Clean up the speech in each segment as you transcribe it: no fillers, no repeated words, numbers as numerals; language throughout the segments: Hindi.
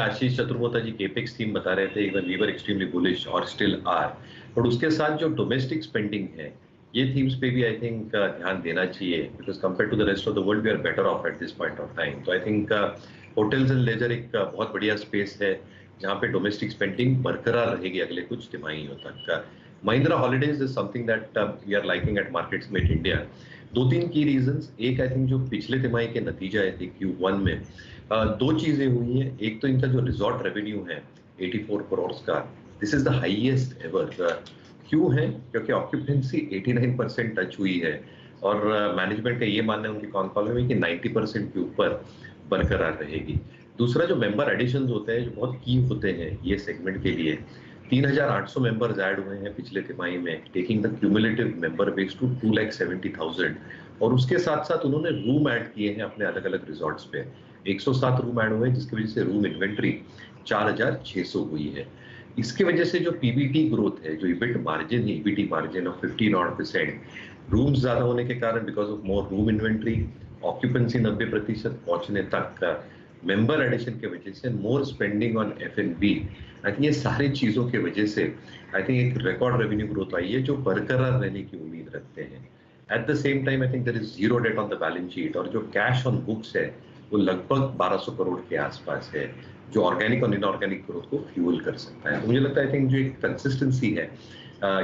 आशीष चतुर्वेदी जी केपेक्स थीम बता रहे थे, even we were extremely bullish और स्टिल आर। बट उसके साथ जो डोमेस्टिक स्पेंडिंग है, ये थीम्स पे भी आई थिंक ध्यान देना चाहिए, because compare to the rest of the world we are better off at this point of time. तो I think hotels and leisure एक बहुत बढ़िया स्पेस है जहाँ पे डोमेस्टिक स्पेंडिंग बरकरार रहेगी अगले कुछ तिमाहियों तक। Mahindra holidays is something that we are liking at markets mate India. दो तीन की रीजंस, एक आई थिंक जो पिछले तिमाही के नतीजा है Q1 में दो चीजें हुई हैं। एक तो इनका जो रिजॉर्ट रेवेन्यू है 84 करोड़ का, this is the highest ever. क्यों है? क्योंकि ऑक्यूपेंसी 89% टच हुई है और मैनेजमेंट का ये मानना है उनकी कॉन कॉल में कि 90% के ऊपर बरकरार रहेगी। दूसरा जो मेंबर एडिशन होते हैं जो बहुत की होते हैं ये सेगमेंट के लिए, 3,800 मेंबर्स ऐड हुए हैं पिछले तिमाही में, taking the cumulative member base to 2,70,000। और उसके साथ साथ उन्होंने रूम ऐड किए हैं अपने अलग अलग रिजॉर्ट्स पे। 107 रूम ऐड हुए हैं जिसकी वजह से रूम इन्वेंट्री 4,600 हुई है। इसके वजह से जो पीबीटी ग्रोथ है, जो इबिट मार्जिन है, ईबीटी मार्जिन ऑफ 15% रूम्स ज्यादा होने के कारण, because of more room inventory, occupancy 90% पहुंचने तक, मेंबर एडिशन की वजह से, more spending on F&B, I think ये सारी चीजों की वजह से आई थिंक एक रिकॉर्ड रेवेन्यू ग्रोथ आई है जो बरकरार रहने की उम्मीद रखते हैं। At the same time I think there is zero debt on the balance sheet, और जो कैश ऑन बुक्स है वो लगभग 1200 करोड़ के आसपास है, जो ऑर्गेनिक और इनऑर्गेनिक ग्रोथ को फ्यूल कर सकता है। तो मुझे लगता है आई थिंक जो एक कंसिस्टेंसी है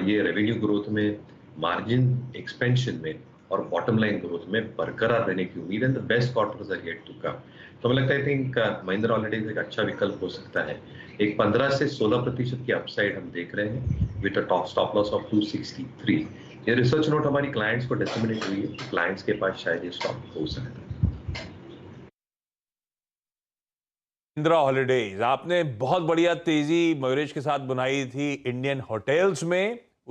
ये रेवेन्यू ग्रोथ में, मार्जिन एक्सपेंशन में और बॉटम लाइन ग्रोथ में बरकरार रहने की उम्मीद है। The best quarters are yet to come. तो मुझे लगता है आई थिंक महिंद्रा हॉलीडेज एक अच्छा विकल्प हो सकता है। एक 15 से 16% की अपसाइड हम देख रहे हैं with a top stop loss of 263। ये रिसर्च नोट हमारी क्लाइंट्स को डिसमिनेट हुई है, क्लाइंट्स के पास शायद ये स्टॉक हो सकता है। महिंद्रा हॉलीडेज आपने बहुत बढ़िया तेजी मयूरेश के साथ बनाई थी इंडियन होटल्स में।